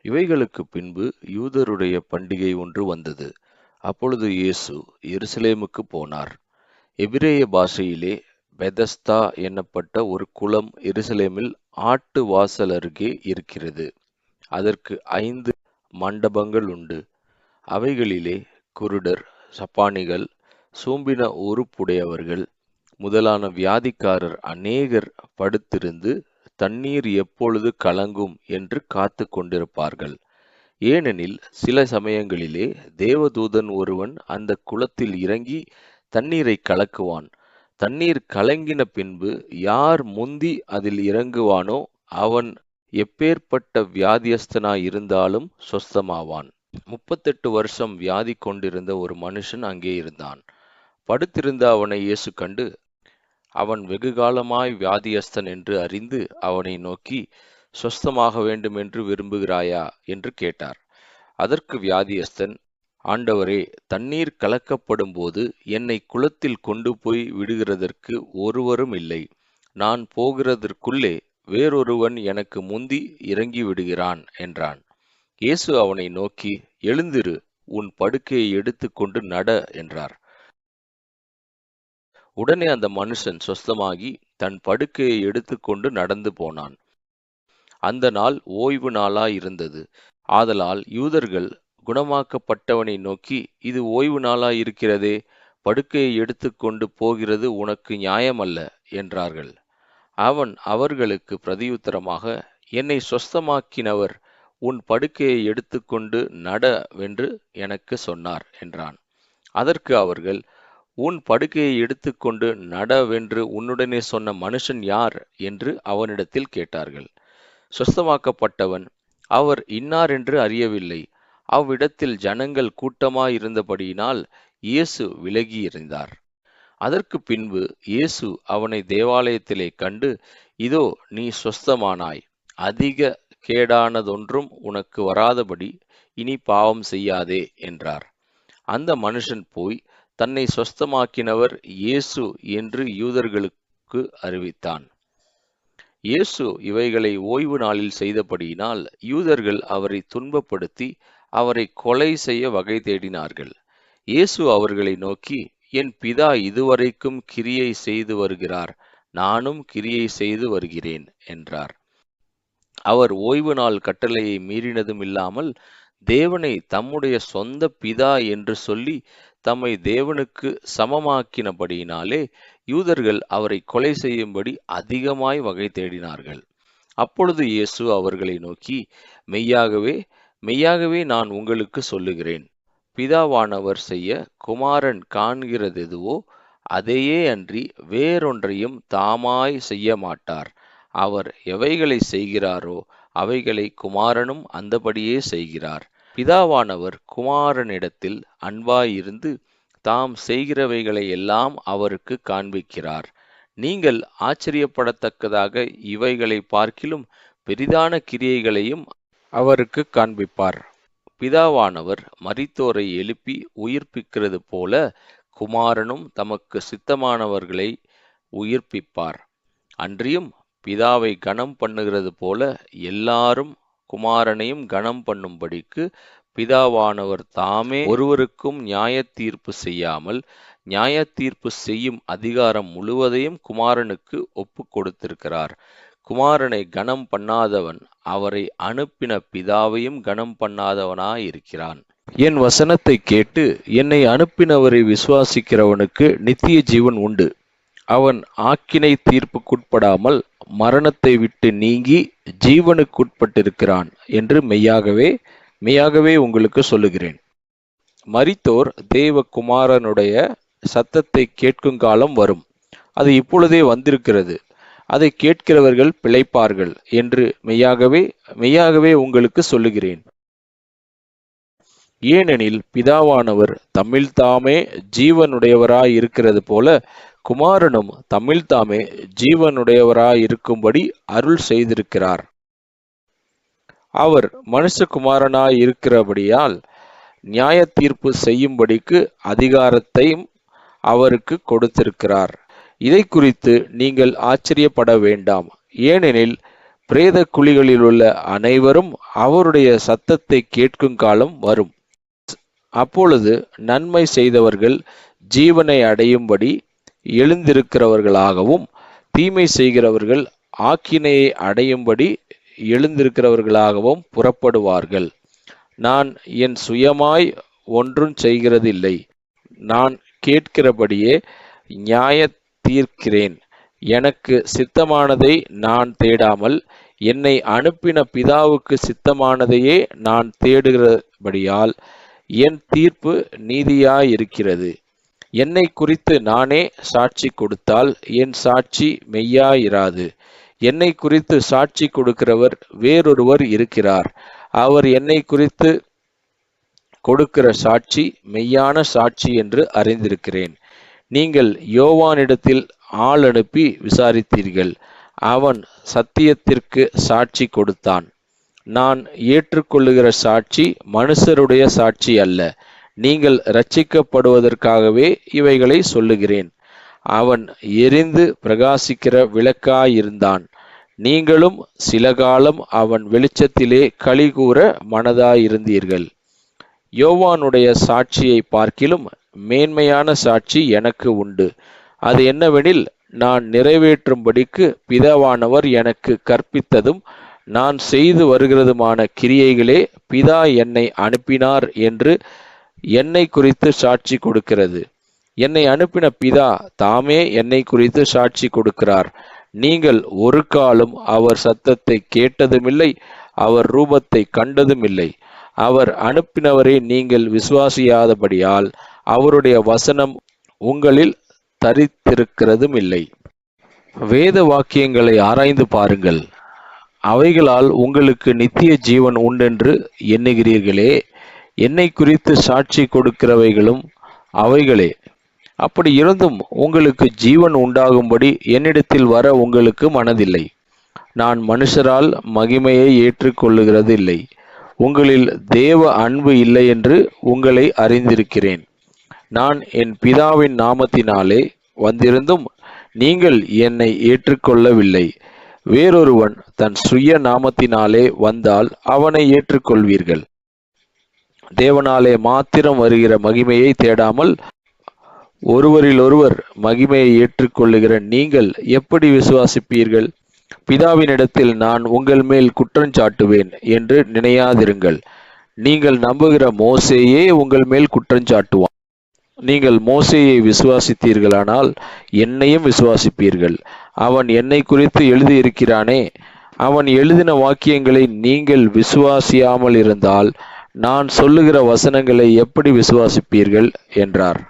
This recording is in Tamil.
இவைகளுக்கு பின்பு யூதருடைய பண்டிகை ஒன்று வந்தது. அப்பொழுது இயேசு எருசலேமுக்கு போனார். எபிரேய பாஷையிலே பெதஸ்தா என்னப்பட்ட ஒரு குளம் எருசலேமில் ஆட்டு வாசல் அருகே இருக்கிறது. அதற்கு 5 மண்டபங்கள் உண்டு. அவைகளிலே குருடர், சப்பாணிகள், சூம்பின உறுப்புடையவர்கள் முதலான வியாதிக்காரர் அநேகர் படுத்திருந்து தண்ணீர் எப்பொழுது கலங்கும் என்று காத்து கொண்டிருப்பார்கள். ஏனெனில் சில சமயங்களிலே தேவதூதன் ஒருவன் அந்த குளத்தில் இறங்கி தண்ணீரை கலக்குவான். தண்ணீர் கலங்கின பின்பு யார் முந்தி அதில் இறங்குவானோ அவன் எப்பேற்பட்ட வியாதியஸ்தனாய் இருந்தாலும் சொஸ்தமாவான். 38 வருஷம் வியாதி கொண்டிருந்த ஒரு மனுஷன் அங்கே இருந்தான். படுத்திருந்த அவனை இயேசு கண்டு, அவன் வெகுகாலமாய் வியாதியஸ்தன் என்று அறிந்து அவனை நோக்கி, சொஸ்தமாக வேண்டுமென்று விரும்புகிறாயா என்று கேட்டார். அதற்கு வியாதியஸ்தன், ஆண்டவரே, தண்ணீர் கலக்கப்படும் போது என்னை குளத்தில் கொண்டு போய் விடுகிறதற்கு ஒருவரும் இல்லை. நான் போகிறதற்குள்ளே வேறொருவன் எனக்கு முந்தி இறங்கி விடுகிறான் என்றான். இயேசு அவனை நோக்கி, எழுந்திரு, உன் படுக்கையை எடுத்துக்கொண்டு நட என்றார். உடனே அந்த மனுஷன் சொஸ்தமாகி தன் படுக்கையை எடுத்துக்கொண்டு நடந்து போனான். அந்த நாள் ஓய்வு நாளாயிருந்தது. ஆதலால் யூதர்கள் குணமாக்கப்பட்டவனை நோக்கி, இது ஓய்வு நாளாயிருக்கிறதே, படுக்கையை எடுத்துக்கொண்டு போகிறது உனக்கு நியாயமல்ல என்றார்கள். அவன் அவர்களுக்கு பிரதியுத்தரமாக, என்னை சொஸ்தமாக்கினவர் உன் படுக்கையை எடுத்துக்கொண்டு நடவென்று எனக்கு சொன்னார் என்றான். அதற்கு அவர்கள், உன் படுக்கையை எடுத்துக்கொண்டு நடவென்று உன்னுடனே சொன்ன மனுஷன் யார் என்று அவனிடத்தில் கேட்டார்கள். சொஸ்தமாக்கப்பட்டவன், அவர் இன்னார் என்று அறியவில்லை. அவ்விடத்தில் ஜனங்கள் கூட்டமாயிருந்தபடியினால் இயேசு விலகி இருந்தார். அதற்கு பின்பு இயேசு அவனை தேவாலயத்திலே கண்டு, இதோ நீ சொஸ்தமானாய், அதிக கேடானதொன்றும் உனக்கு வராதபடி இனி பாவம் செய்யாதே என்றார். அந்த மனுஷன் போய் தன்னை சொஸ்தமாக்கினவர் இயேசு என்று யூதர்களுக்கு அறிவித்தான். இயேசு இவைகளை ஓய்வு நாளில் செய்தபடியினால் யூதர்கள் அவரை துன்பப்படுத்தி அவரை கொலை செய்ய வகை தேடினார்கள். இயேசு அவர்களை நோக்கி, என் பிதா இதுவரைக்கும் கிரியை செய்து வருகிறார், நானும் கிரியை செய்து வருகிறேன் என்றார். அவர் ஓய்வு நாள் கட்டளையை மீறினதும் இல்லாமல் தேவனை தம்முடைய சொந்த பிதா என்று சொல்லி தம்மை தேவனுக்கு சமமாக்கினபடியினாலே யூதர்கள் அவரை கொலை செய்யும்படி அதிகமாய் வகை தேடினார்கள். அப்பொழுது இயேசு அவர்களை நோக்கி, மெய்யாகவே மெய்யாகவே நான் உங்களுக்கு சொல்லுகிறேன், பிதாவானவர் செய்ய குமாரன் காண்கிறதெதுவோ அதையே அன்றி வேறொன்றையும் தாமாய் செய்ய மாட்டார். அவர் எவைகளை செய்கிறாரோ அவைகளை குமாரனும் அந்தபடியே செய்கிறார். பிதாவானவர் குமாரனிடத்தில் அன்பாயிருந்து தாம் செய்கிறவைகளை எல்லாம் அவருக்கு காண்பிக்கிறார். நீங்கள் ஆச்சரியப்படத்தக்கதாக இவைகளை பார்க்கிலும் பெரிதான கிரியைகளையும் அவருக்கு காண்பிப்பார். பிதாவானவர் மரித்தோரை எழுப்பி உயிர்ப்பிக்கிறது போல குமாரனும் தமக்கு சித்தமானவர்களை உயிர்ப்பிப்பார். அன்றியும் பிதாவை கனம் பண்ணுகிறது போல எல்லாரும் குமாரனையும் கனம் பண்ணும்படிக்கு பிதாவானவர் தாமே ஒருவருக்கும் நியாய தீர்ப்பு செய்யாமல் நியாய தீர்ப்பு செய்யும் அதிகாரம் முழுவதையும் குமாரனுக்கு ஒப்பு கொடுத்திருக்கிறார். குமாரனை கனம் பண்ணாதவன் அவரை அனுப்பின பிதாவையும் கனம் பண்ணாதவனாயிருக்கிறான். என் வசனத்தை கேட்டு என்னை அனுப்பினவரை விசுவாசிக்கிறவனுக்கு நித்திய ஜீவன் உண்டு. அவன் ஆக்கினை தீர்ப்புக்குட்படாமல் மரணத்தை விட்டு நீங்கி ஜீவனுக்குட்பட்டிருக்கிறான் என்று மெய்யாகவே மெய்யாகவே உங்களுக்கு சொல்லுகிறேன். மரித்தோர் தேவ குமாரனுடைய சத்தத்தை கேட்கும் காலம் வரும், அது இப்பொழுதே வந்திருக்கிறது. அதை கேட்கிறவர்கள் பிழைப்பார்கள் என்று மெய்யாகவே மெய்யாகவே உங்களுக்கு சொல்லுகிறேன். ஏனெனில் பிதாவானவர் தம்மில்தாமே ஜீவனுடையவராய் இருக்கிறது போல குமாரனும் தம்மில்தாமே ஜீவனுடையவராய் இருக்கும்படி அருள் செய்திருக்கிறார். அவர் மனுஷகுமாரனாய் இருக்கிறபடியால் நியாய தீர்ப்பு செய்யும்படிக்கு அதிகாரத்தையும் அவருக்கு கொடுத்திருக்கிறார். இதை குறித்து நீங்கள் ஆச்சரியப்பட வேண்டாம். ஏனெனில் பிரேத குழிகளில் உள்ள அனைவரும் அவருடைய சத்தத்தை கேட்கும் காலம் வரும். அப்பொழுது நன்மை செய்தவர்கள் ஜீவனை அடையும்படி எழுந்திருக்கிறவர்களாகவும், தீமை செய்கிறவர்கள் ஆக்கினையை அடையும்படி எழுந்திருக்கிறவர்களாகவும் புறப்படுவார்கள். நான் என் சுயமாய் ஒன்றும் செய்கிறதில்லை. நான் கேட்கிறபடியே நியாய தீர்க்கிறேன். எனக்கு சித்தமானதை நான் தேடாமல் என்னை அனுப்பின பிதாவுக்கு சித்தமானதையே நான் தேடுகிறபடியால் என் தீர்ப்பு நீதியாயிருக்கிறது. என்னை குறித்து நானே சாட்சி கொடுத்தால் என் சாட்சி மெய்யாயிராது. என்னை குறித்து சாட்சி கொடுக்கிறவர் வேறொருவர் இருக்கிறார். அவர் என்னை குறித்து கொடுக்கிற சாட்சி மெய்யான சாட்சி என்று அறிந்திருக்கிறேன். நீங்கள் யோவானிடத்தில் ஆள் அனுப்பி விசாரித்தீர்கள். அவன் சத்தியத்திற்கு சாட்சி கொடுத்தான். நான் ஏற்றுக்கொள்ளுகிற சாட்சி மனுஷருடைய சாட்சி அல்ல. நீங்கள் இரட்சிக்கப்படுவதற்காகவே இவைகளை சொல்லுகிறேன். அவன் எரிந்து பிரகாசிக்கிற விளக்காயிருந்தான். நீங்களும் சில காலம் அவன் வெளிச்சத்திலே களிகூற மனதாயிருந்தீர்கள். யோவானுடைய சாட்சியை பார்க்கிலும் மேன்மையான சாட்சி எனக்கு உண்டு. அது என்னவெனில், நான் நிறைவேற்றும்படிக்கு பிதாவானவர் எனக்கு கற்பித்ததும் நான் செய்து வருகிறதுமான கிரியைகளே பிதா என்னை அனுப்பினார் என்று என்னை குறித்து சாட்சி கொடுக்கிறது. என்னை அனுப்பின பிதா தாமே என்னை குறித்து சாட்சி கொடுக்கிறார். நீங்கள் ஒரு காலம் அவர் சத்தத்தை கேட்டதுமில்லை, அவர் ரூபத்தை கண்டதுமில்லை. அவர் அனுப்பினவரை நீங்கள் விசுவாசியாதபடியால் அவருடைய வசனம் உங்களில் தரித்திருக்கிறதும் இல்லை. வேத வாக்கியங்களை ஆராய்ந்து பாருங்கள். அவைகளால் உங்களுக்கு நித்திய ஜீவன் உண்டென்று எண்ணுகிறீர்களே. என்னை குறித்து சாட்சி கொடுக்கிறவைகளும் அவைகளே. அப்படி இருந்தும் உங்களுக்கு ஜீவன் உண்டாகும்படி என்னிடத்தில் வர உங்களுக்கு மனதில்லை. நான் மனுஷரால் மகிமையை ஏற்றுக்கொள்ளுகிறது இல்லை. உங்களில் தேவ அன்பு இல்லை என்று உங்களை அறிந்திருக்கிறேன். நான் என் பிதாவின் நாமத்தினாலே வந்திருந்தும் நீங்கள் என்னை ஏற்றுக்கொள்ளவில்லை. வேறொருவன் தன் சுய நாமத்தினாலே வந்தால் அவனை ஏற்றுக்கொள்வீர்கள். தேவனாலே மாத்திரம் வருகிற மகிமையை தேடாமல் ஒருவரிலொருவர் மகிமையை ஏற்றுக்கொள்ளுகிற நீங்கள் எப்படி விசுவாசிப்பீர்கள்? பிதாவினிடத்தில் நான் உங்கள் மேல் குற்றஞ்சாட்டுவேன் என்று நினையாதிருங்கள். நீங்கள் நம்புகிற மோசேயே உங்கள் மேல் குற்றஞ்சாட்டுவான். நீங்கள் மோசேயை விசுவாசித்தீர்களானால் என்னையும் விசுவாசிப்பீர்கள். அவன் என்னை குறித்து எழுதியிருக்கிறானே. அவன் எழுதின வாக்கியங்களை நீங்கள் விசுவாசியாமல் இருந்தால் நான் சொல்லுகிற வசனங்களை எப்படி விசுவாசிப்பீர்கள் என்றார்.